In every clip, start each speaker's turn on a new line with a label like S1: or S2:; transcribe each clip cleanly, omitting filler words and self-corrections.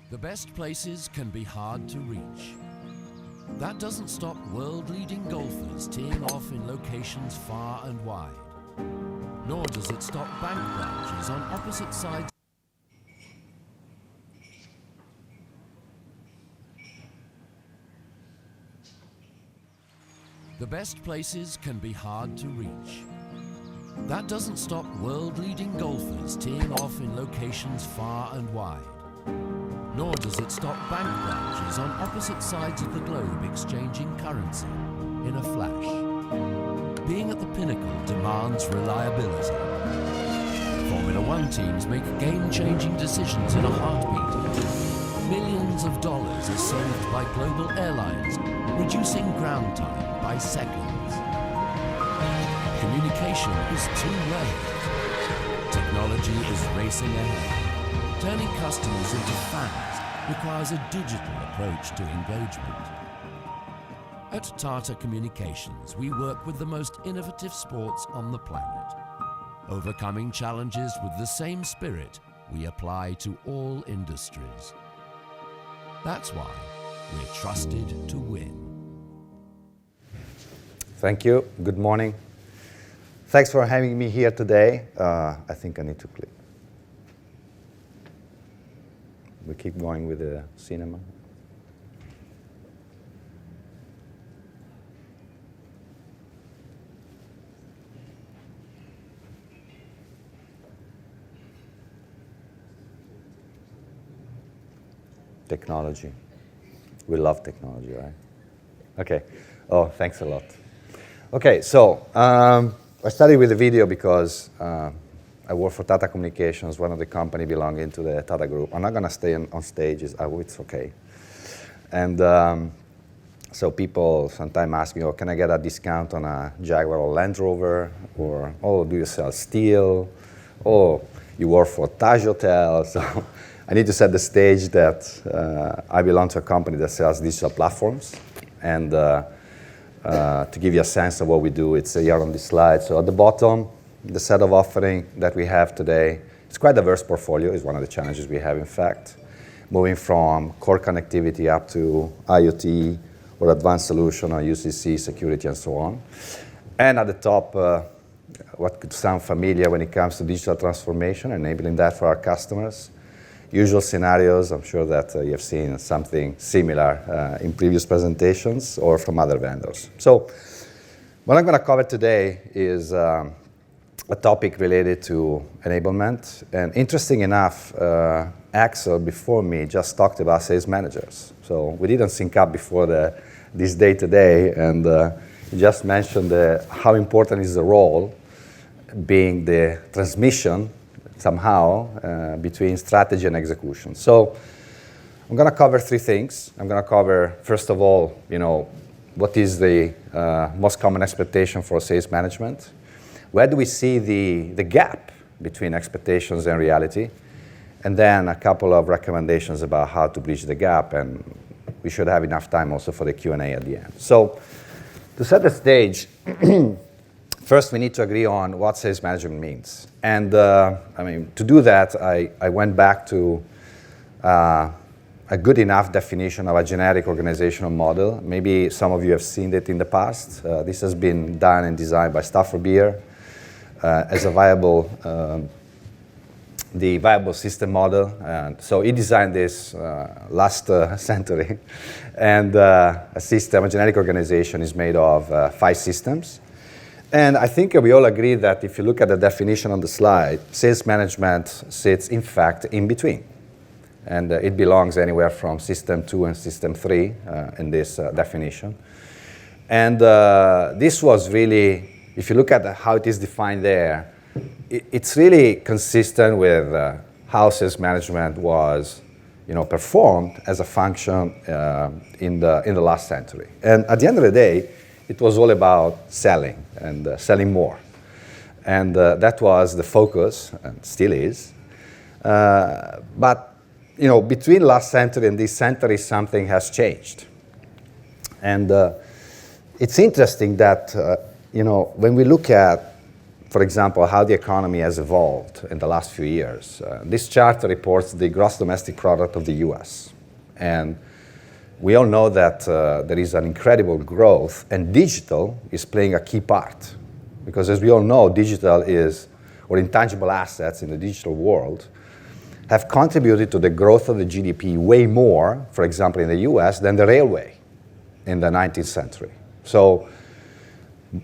S1: The best places can be hard to reach. That doesn't stop world-leading golfers teeing off in locations far and wide. Nor does it stop bank branches on opposite sides. The best places can be hard to reach. That doesn't stop world-leading golfers teeing off in locations far and wide. Nor does it stop bank branches on opposite sides of the globe exchanging currency in a flash. Being at the pinnacle demands reliability. Formula One teams make game-changing decisions in a heartbeat. Millions of dollars are saved by global airlines, reducing ground time by seconds. Communication is too late. Technology is racing ahead. Turning customers into fans requires a digital approach to engagement. At Tata Communications, we work with the most innovative sports on the planet. Overcoming challenges with the same spirit we apply to all industries. That's why we're trusted to win.
S2: Thank you. Good morning. Thanks for having me here today. I think I need to click. We keep going with the cinema. Technology. We love technology, right? Okay. Oh, thanks a lot. Okay, so I started with the video because I work for Tata Communications, one of the company belonging to the Tata Group. I'm not going to stay on stage. It's okay. And so people sometimes ask me, oh, can I get a discount on a Jaguar or Land Rover? Or, oh, do you sell steel? Oh, you work for Taj Hotel. So I need to set the stage that I belong to a company that sells digital platforms. And to give you a sense of what we do, it's here on this slide. So at the bottom, the set of offering that we have today, it's quite a diverse portfolio, is one of the challenges we have, in fact. Moving from core connectivity up to IoT or advanced solution or UCC, security, and so on. And at the top, what could sound familiar when it comes to digital transformation, enabling that for our customers. Usual scenarios, I'm sure that you have seen something similar in previous presentations or from other vendors. So what I'm going to cover today is a topic related to enablement. And interesting enough, Axel before me just talked about sales managers. So we didn't sync up before this day today, and he just mentioned how important is the role being the transmission somehow between strategy and execution. So I'm going to cover three things. I'm going to cover, first of all, what is the most common expectation for sales management? Where do we see the gap between expectations and reality? And then a couple of recommendations about how to bridge the gap, and we should have enough time also for the Q&A at the end. So to set the stage, first we need to agree on what sales management means. And to do that, I went back to a good enough definition of a generic organizational model. Maybe some of you have seen it in the past. This has been done and designed by Stafford Beer as a the viable system model. And so he designed this last century. And a generic organization is made of 5 systems. And I think we all agree that if you look at the definition on the slide, sales management sits, in fact, in between. And it belongs anywhere from System 2 and System 3 in this definition. And this was really, if you look at how it is defined there, it's really consistent with how sales management was performed as a function in the last century. And at the end of the day, it was all about selling and selling more. And that was the focus, and still is. But between last century and this century, something has changed. And it's interesting that, when we look at for example, how the economy has evolved in the last few years. This chart reports the gross domestic product of the US. And we all know that there is an incredible growth, and digital is playing a key part. Because as we all know, digital is, or intangible assets in the digital world, have contributed to the growth of the GDP way more, for example, in the US, than the railway in the 19th century. So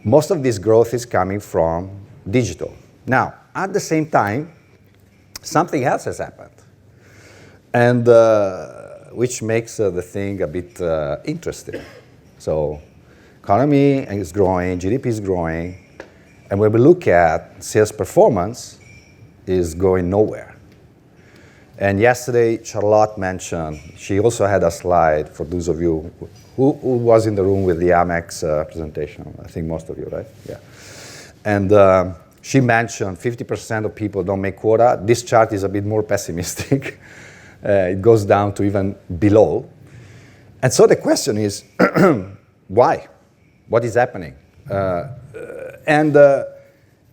S2: most of this growth is coming from digital. Now, at the same time, something else has happened, and which makes the thing a bit interesting. So economy is growing, GDP is growing, and when we look at sales performance, is going nowhere. And yesterday, Charlotte mentioned, she also had a slide for those of you who was in the room with the Amex presentation. I think most of you, right? Yeah. And she mentioned 50% of people don't make quota. This chart is a bit more pessimistic. It goes down to even below. And so the question is, why? What is happening? And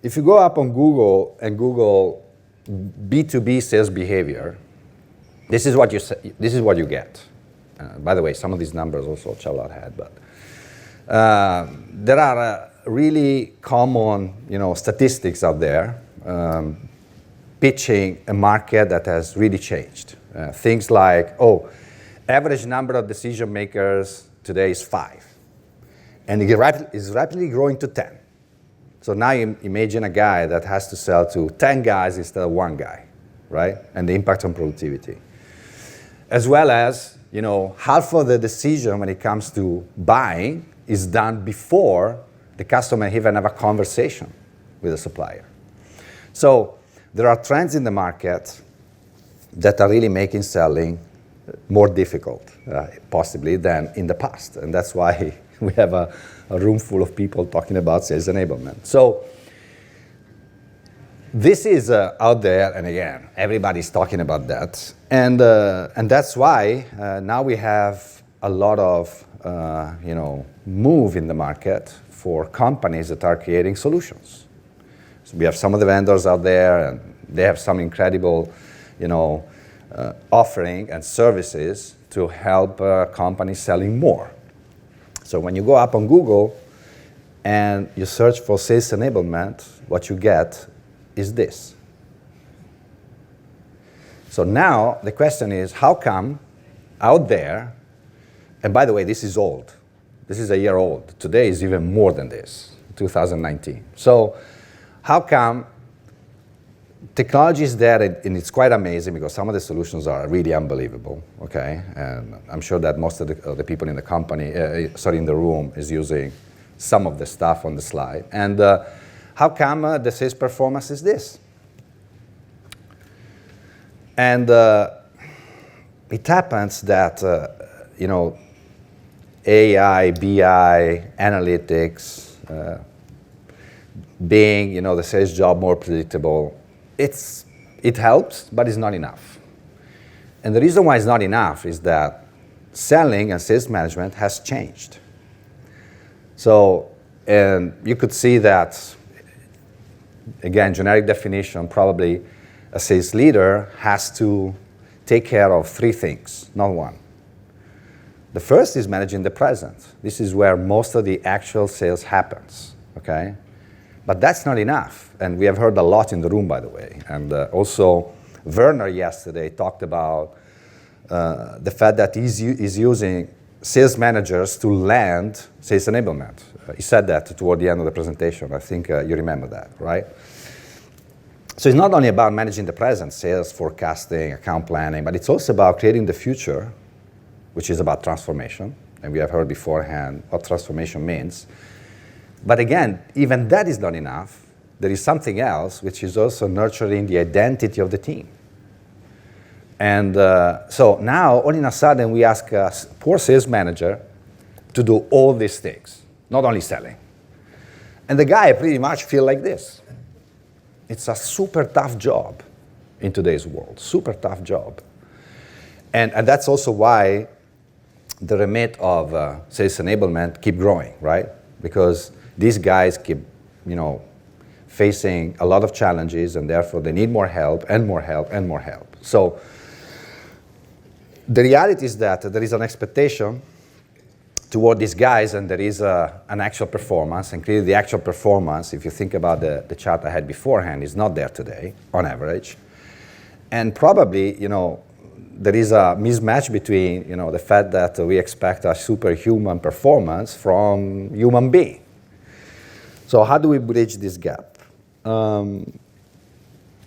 S2: if you go up on Google and Google B2B sales behavior, this is what you get. By the way, some of these numbers also Charlotte had, but there are really common, statistics out there pitching a market that has really changed. Things like, average number of decision makers today is 5, and it is rapidly growing to 10. So now you imagine a guy that has to sell to 10 guys instead of 1 guy, right? And the impact on productivity. As well as, half of the decision when it comes to buying is done before the customer even have a conversation with the supplier. So there are trends in the market that are really making selling more difficult, possibly, than in the past. And that's why we have a room full of people talking about sales enablement. So this is out there, and again, everybody's talking about that. And that's why now we have a lot of move in the market for companies that are creating solutions. So we have some of the vendors out there, and they have some incredible offering and services to help companies selling more. So when you go up on Google and you search for sales enablement, what you get is this. So now the question is, how come out there, and by the way, this is old. This is a year old. Today is even more than this, 2019. So how come technology is there, and it's quite amazing because some of the solutions are really unbelievable, okay? And I'm sure that most of the people in the company, in the room is using some of the stuff on the slide. And how come the sales performance is this? And it happens that, AI, BI, analytics, being, the sales job more predictable, it helps, but it's not enough. And the reason why it's not enough is that selling and sales management has changed. So, and you could see that, again, generic definition, probably a sales leader has to take care of 3 things, not 1. The first is managing the present. This is where most of the actual sales happens, okay? But that's not enough, and we have heard a lot in the room, by the way. And also, Werner yesterday talked about the fact that he's using sales managers to land sales enablement. He said that toward the end of the presentation. I think you remember that, right? So it's not only about managing the present, sales, forecasting, account planning, but it's also about creating the future, which is about transformation. And we have heard beforehand what transformation means. But again, even that is not enough. There is something else, which is also nurturing the identity of the team. And so now, all in a sudden, we ask a poor sales manager to do all these things, not only selling. And the guy pretty much feels like this. It's a super tough job in today's world, super tough job. And that's also why the remit of sales enablement keep growing, right? Because these guys keep, facing a lot of challenges, and therefore they need more help and more help and more help. So the reality is that there is an expectation toward these guys, and there is an actual performance, and clearly the actual performance, if you think about the chart I had beforehand, is not there today, on average. And probably, there is a mismatch between, the fact that we expect a superhuman performance from human being. So how do we bridge this gap? I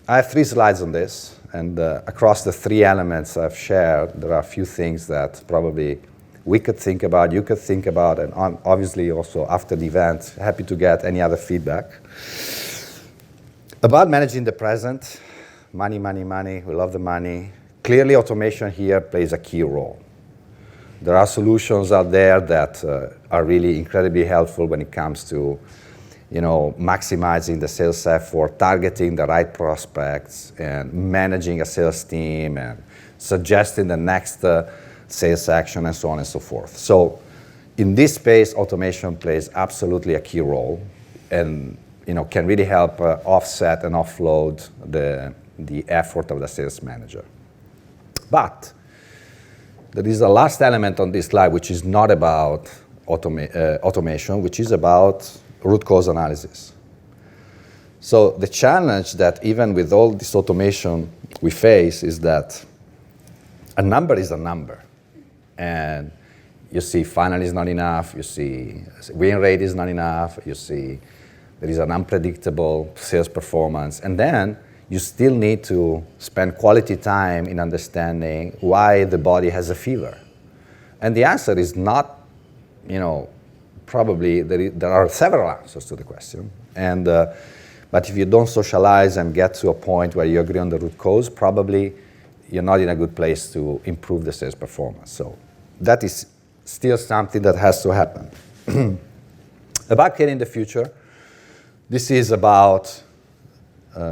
S2: have 3 slides on this, and across the 3 elements I've shared, there are a few things that probably we could think about, you could think about, and obviously also after the event, happy to get any other feedback. About managing the present, money, money, money, we love the money. Clearly automation here plays a key role. There are solutions out there that are really incredibly helpful when it comes to maximizing the sales effort, targeting the right prospects, and managing a sales team, and suggesting the next sales action, and so on and so forth. So in this space, automation plays absolutely a key role, and can really help offset and offload the effort of the sales manager. But there is a last element on this slide which is not about automation, which is about root cause analysis. So the challenge that even with all this automation we face is that a number is a number. And you see funnel is not enough, you see win rate is not enough, you see there is an unpredictable sales performance, and then you still need to spend quality time in understanding why the body has a fever. And the answer is not, probably there are several answers to the question. And but if you don't socialize and get to a point where you agree on the root cause, probably you're not in a good place to improve the sales performance. So that is still something that has to happen. About creating the future, this is about,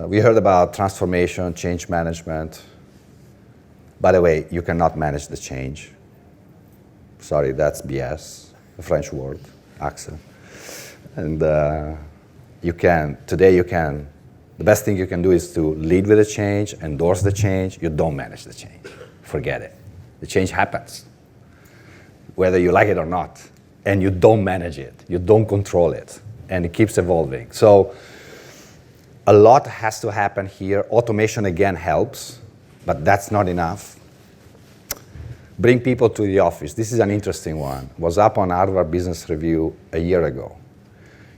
S2: we heard about transformation, change management. By the way, you cannot manage the change. Sorry, that's BS, a French word, accent. And today you can, the best thing you can do is to lead with the change, endorse the change. You don't manage the change. Forget it. The change happens, whether you like it or not. And you don't manage it. You don't control it. And it keeps evolving. So a lot has to happen here. Automation, again, helps, but that's not enough. Bring people to the office. This is an interesting one. It was up on Harvard Business Review a year ago.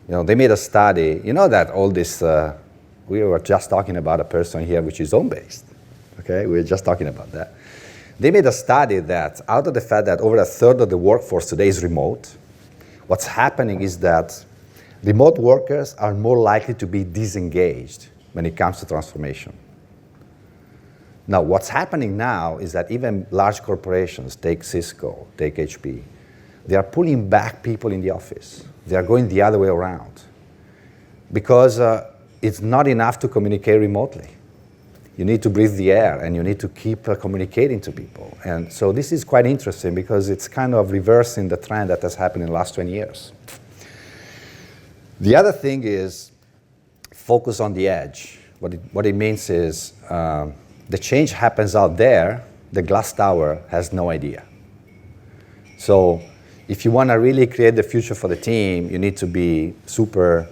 S2: They made a study. That all this, we were just talking about a person here which is home-based. Okay, we were just talking about that. They made a study that out of the fact that over a third of the workforce today is remote, what's happening is that remote workers are more likely to be disengaged when it comes to transformation. Now, what's happening now is that even large corporations, take Cisco, take HP, they are pulling back people in the office. They are going the other way around because it's not enough to communicate remotely. You need to breathe the air, and you need to keep communicating to people. And so this is quite interesting because it's kind of reversing the trend that has happened in the last 20 years. The other thing is focus on the edge. What it means is the change happens out there, the glass tower has no idea. So if you want to really create the future for the team, you need to be super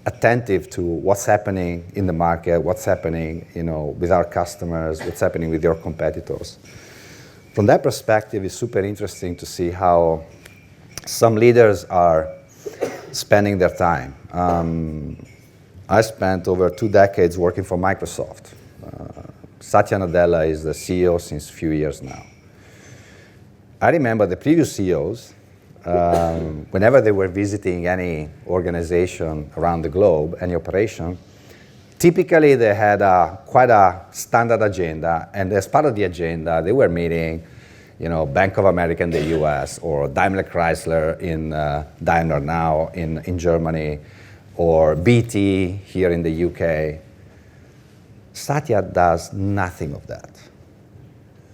S2: attentive to what's happening in the market, what's happening, with our customers, what's happening with your competitors. From that perspective, it's super interesting to see how some leaders are spending their time. I spent over 2 decades working for Microsoft. Satya Nadella is the CEO since a few years now. I remember the previous CEOs, whenever they were visiting any organization around the globe, any operation, typically they had quite a standard agenda, and as part of the agenda, they were meeting, Bank of America in the US, or Daimler Chrysler in Daimler now in Germany, or BT here in the UK. Satya does nothing of that.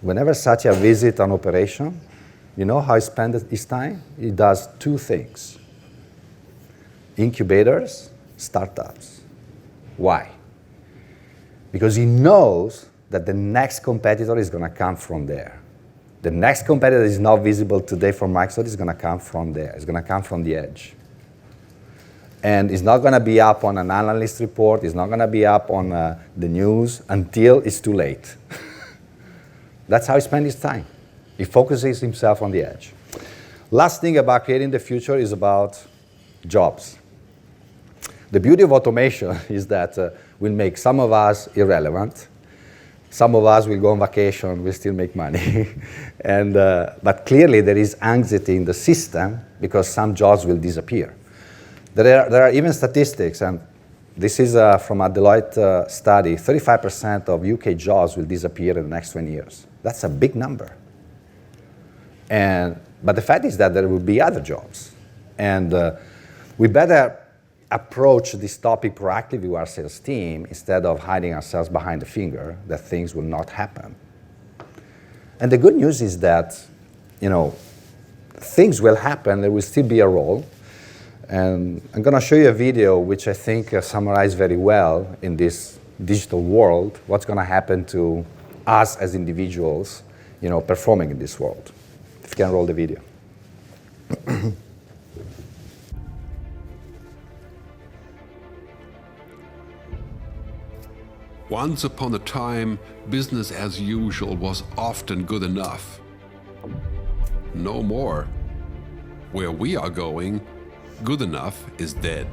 S2: Whenever Satya visits an operation, you know how he spends his time? He does 2 things: incubators, startups. Why? Because he knows that the next competitor is going to come from there. The next competitor is not visible today from Microsoft is going to come from there. It's going to come from the edge. And it's not going to be up on an analyst report. It's not going to be up on the news until it's too late. That's how he spends his time. He focuses himself on the edge. Last thing about creating the future is about jobs. The beauty of automation is that we'll make some of us irrelevant. Some of us will go on vacation, we'll still make money. But clearly there is anxiety in the system because some jobs will disappear. There are even statistics, and this is from a Deloitte study, 35% of UK jobs will disappear in the next 20 years. That's a big number. But the fact is that there will be other jobs. And we better approach this topic proactively with our sales team instead of hiding ourselves behind the finger that things will not happen. And the good news is that, things will happen, there will still be a role. And I'm going to show you a video which I think summarizes very well in this digital world what's going to happen to us as individuals, performing in this world. If you can roll the video.
S3: Once upon a time, business as usual was often good enough. No more. Where we are going, good enough is dead.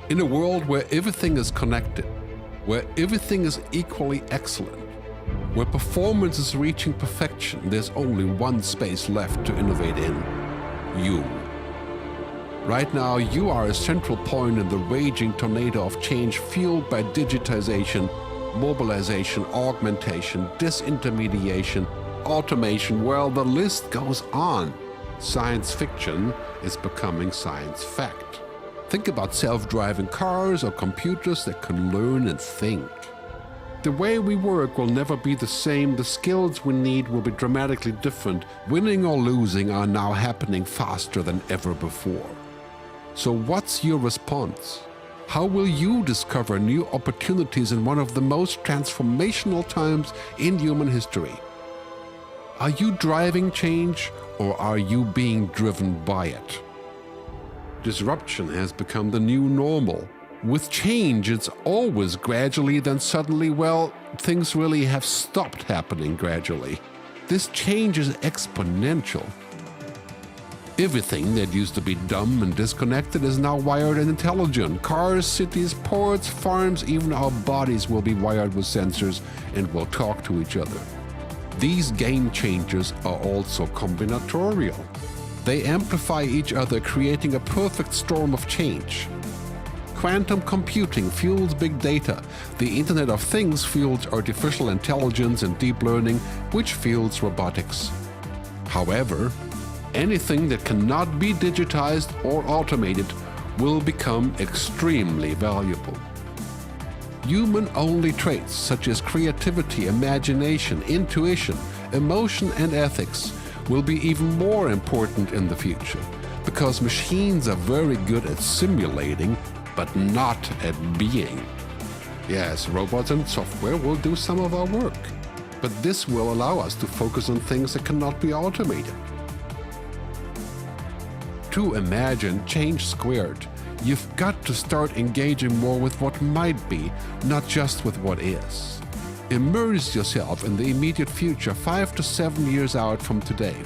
S3: In a world where everything is connected, where everything is equally excellent, where performance is reaching perfection, there's only one space left to innovate in: you. Right now, you are a central point in the raging tornado of change fueled by digitization, mobilization, augmentation, disintermediation, automation. Well, the list goes on. Science fiction is becoming science fact. Think about self-driving cars or computers that can learn and think. The way we work will never be the same. The skills we need will be dramatically different. Winning or losing are now happening faster than ever before. So what's your response? How will you discover new opportunities in one of the most transformational times in human history? Are you driving change, or are you being driven by it? Disruption has become the new normal. With change, it's always gradually, then suddenly, things really have stopped happening gradually. This change is exponential. Everything that used to be dumb and disconnected is now wired and intelligent. Cars, cities, ports, farms, even our bodies will be wired with sensors and will talk to each other. These game changers are also combinatorial. They amplify each other, creating a perfect storm of change. Quantum computing fuels big data. The Internet of Things fuels artificial intelligence and deep learning, which fuels robotics. However, anything that cannot be digitized or automated will become extremely valuable. Human-only traits such as creativity, imagination, intuition, emotion, and ethics will be even more important in the future, because machines are very good at simulating, but not at being. Yes, robots and software will do some of our work, but this will allow us to focus on things that cannot be automated. To imagine change squared, you've got to start engaging more with what might be, not just with what is. Immerse yourself in the immediate future, 5 to 7 years out from today.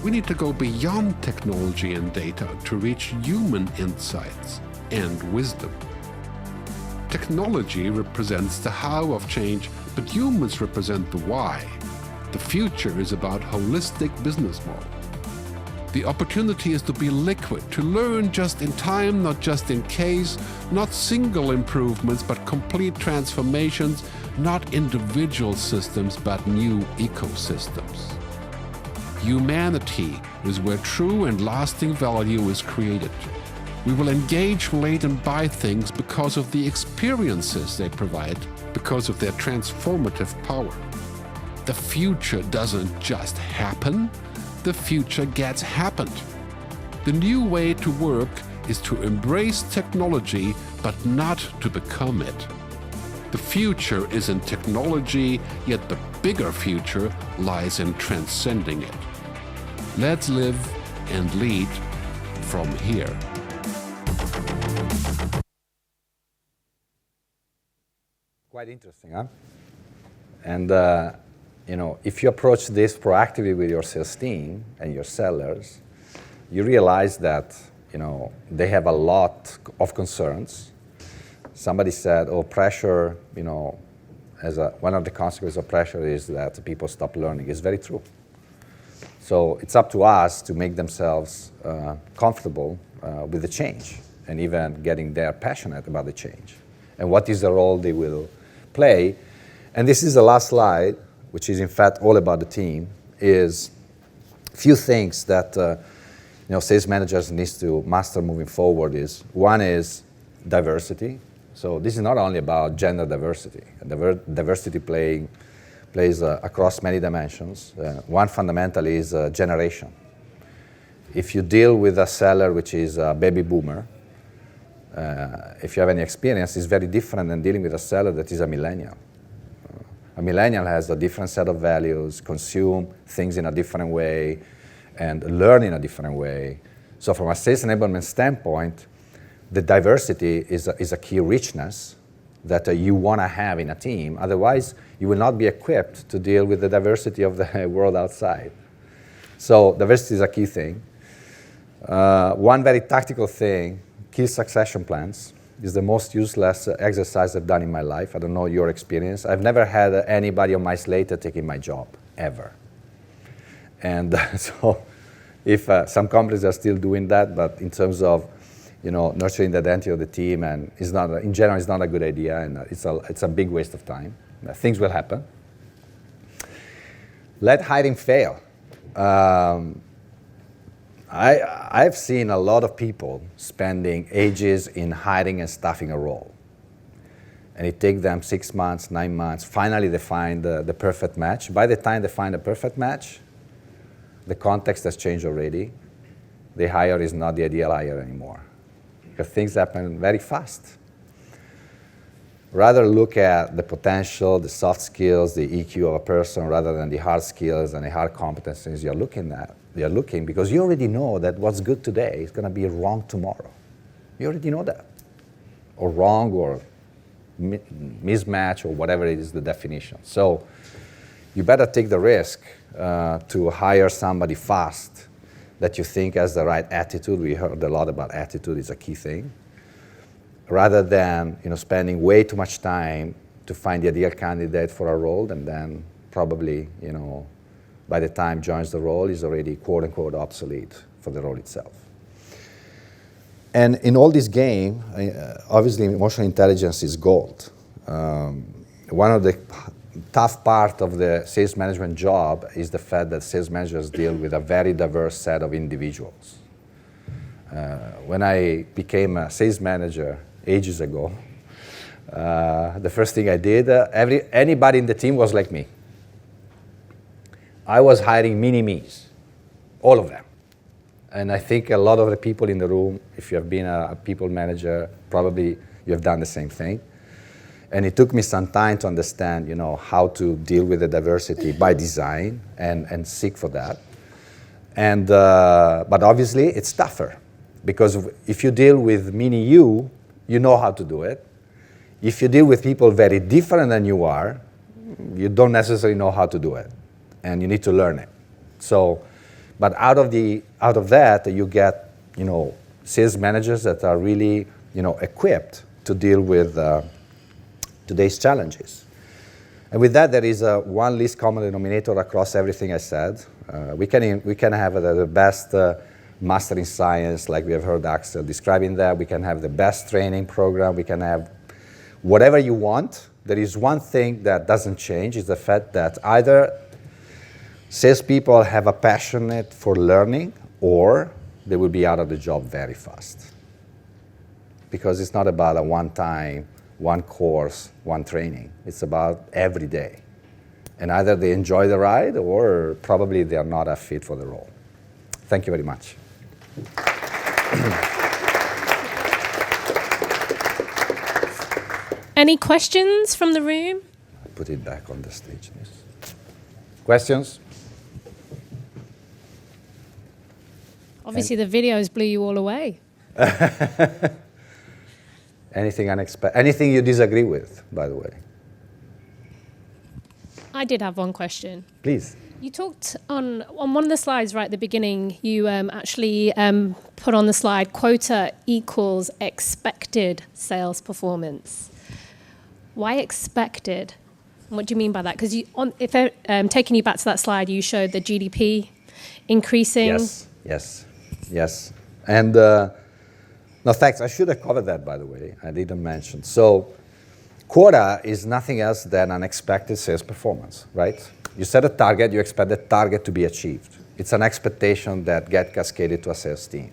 S3: We need to go beyond technology and data to reach human insights and wisdom. Technology represents the how of change, but humans represent the why. The future is about holistic business model. The opportunity is to be liquid, to learn just in time, not just in case, not single improvements, but complete transformations, not individual systems, but new ecosystems. Humanity is where true and lasting value is created. We will engage, relate, and buy things because of the experiences they provide, because of their transformative power. The future doesn't just happen. The future gets happened. The new way to work is to embrace technology, but not to become it. The future is in technology, yet the bigger future lies in transcending it. Let's live and lead from here.
S2: Quite interesting, huh? And if you approach this proactively with your sales team and your sellers, you realize that they have a lot of concerns. Somebody said, "Oh, pressure. One of the consequences of pressure is that people stop learning." It's very true. So it's up to us to make themselves comfortable with the change, and even getting there passionate about the change, and what is the role they will play. And this is the last slide, which is in fact all about the team, is few things that sales managers need to master moving forward. One is diversity. So this is not only about gender diversity. Diversity plays across many dimensions. One fundamental is generation. If you deal with a seller which is a baby boomer, if you have any experience, it's very different than dealing with a seller that is a millennial. A millennial has a different set of values, consume things in a different way, and learn in a different way. So from a sales enablement standpoint, the diversity is a key richness that you want to have in a team. Otherwise, you will not be equipped to deal with the diversity of the world outside. So diversity is a key thing. One very tactical thing, kill succession plans, is the most useless exercise I've done in my life. I don't know your experience. I've never had anybody on my slate taking my job, ever. And so if some companies are still doing that, but in terms of nurturing the identity of the team, and in general, it's not a good idea, and it's a big waste of time. Things will happen. Let hiring fail. I've seen a lot of people spending ages in hiring and staffing a role. And it takes them 6 months, 9 months. Finally, they find the perfect match. By the time they find the perfect match, the context has changed already. The hire is not the ideal hire anymore, because things happen very fast. Rather look at the potential, the soft skills, the EQ of a person, rather than the hard skills and the hard competencies you're looking at. You're looking because you already know that what's good today is going to be wrong tomorrow. You already know that. Or wrong, or mismatch, or whatever it is the definition. So you better take the risk to hire somebody fast that you think has the right attitude. We heard a lot about attitude is a key thing. Rather than spending way too much time to find the ideal candidate for a role, and then probably by the time joins the role is already quote unquote obsolete for the role itself. And in all this game, obviously emotional intelligence is gold. One of the tough part of the sales management job is the fact that sales managers deal with a very diverse set of individuals. When I became a sales manager ages ago, the first thing I did, anybody in the team was like me. I was hiring mini-me's, all of them. And I think a lot of the people in the room, if you have been a people manager, probably you have done the same thing. And it took me some time to understand, how to deal with the diversity by design and seek for that. And but obviously it's tougher, because if you deal with mini you know how to do it. If you deal with people very different than you are, you don't necessarily know how to do it, and you need to learn it. So, but out of that, you get sales managers that are really equipped to deal with today's challenges. And with that, there is one least common denominator across everything I said. We can have the best mastering science, like we have heard Axel describing that. We can have the best training program. We can have whatever you want. There is one thing that doesn't change, is the fact that either salespeople have a passion for learning, or they will be out of the job very fast. Because it's not about a one-time, one course, one training. It's about every day. And either they enjoy the ride, or probably they are not a fit for the role. Thank you very much.
S4: Any questions from the room?
S2: I put it back on the stage. Yes. Questions?
S4: Obviously, the videos blew you all away.
S2: Anything unexpected? Anything you disagree with, by the way?
S4: I did have one question.
S2: Please.
S4: You talked on one of the slides right at the beginning, you actually put on the slide, quota equals expected sales performance. Why expected? And what do you mean by that? Because taking you back to that slide, you showed the GDP increasing.
S2: Yes. And no, thanks. I should have covered that, by the way. I didn't mention. So quota is nothing else than an expected sales performance, right? You set a target, you expect the target to be achieved. It's an expectation that gets cascaded to a sales team.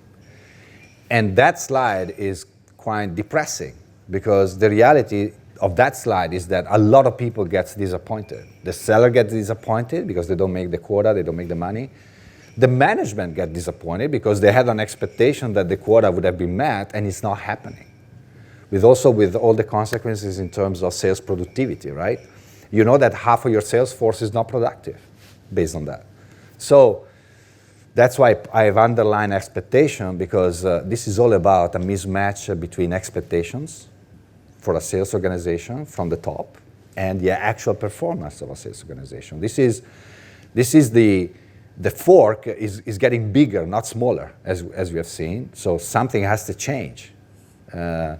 S2: And that slide is quite depressing because the reality of that slide is that a lot of people get disappointed. The seller gets disappointed because they don't make the quota, they don't make the money. The management get disappointed because they had an expectation that the quota would have been met and it's not happening. With all the consequences in terms of sales productivity, right? You know that half of your sales force is not productive based on that. So that's why I've underlined expectation because this is all about a mismatch between expectations for a sales organization from the top and the actual performance of a sales organization. This is the fork is getting bigger, not smaller, as we have seen. So something has to change. I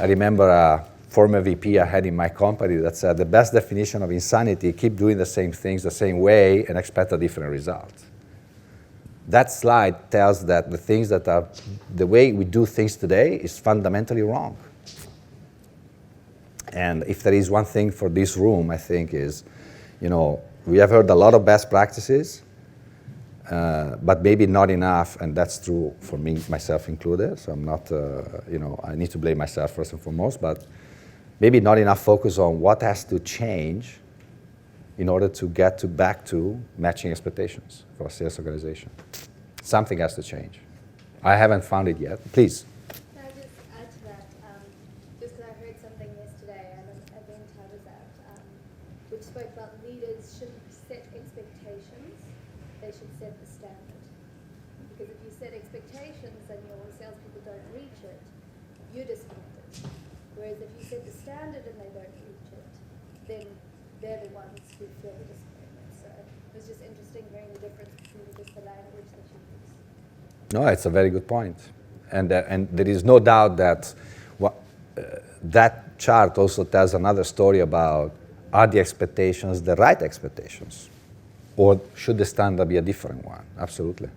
S2: remember a former VP I had in my company that said the best definition of insanity, keep doing the same things the same way and expect a different result. That slide tells that the way we do things today is fundamentally wrong. And if there is one thing for this room, I think is, we have heard a lot of best practices, but maybe not enough, and that's true for me, myself included. So I'm not, I need to blame myself first and foremost, but maybe not enough focus on what has to change in order to get back to matching expectations for a sales organization. Something has to change. I haven't found it yet. Please.
S5: Can I just add to that? Just because I heard something yesterday at an event I was at, which spoke about leaders shouldn't set expectations, they should set the standard. Because if you set expectations and your salespeople don't reach it, you're disappointed. Whereas if you set the standard and they don't reach it, then they're the ones who feel the disappointment. So it was just interesting hearing the difference between just the language that you use.
S2: No, it's a very good point. And there is no doubt that that chart also tells another story about, are the expectations the right expectations? Or should the standard be a different one? Absolutely.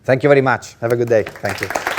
S2: Thank you very much. Have a good day. Thank you.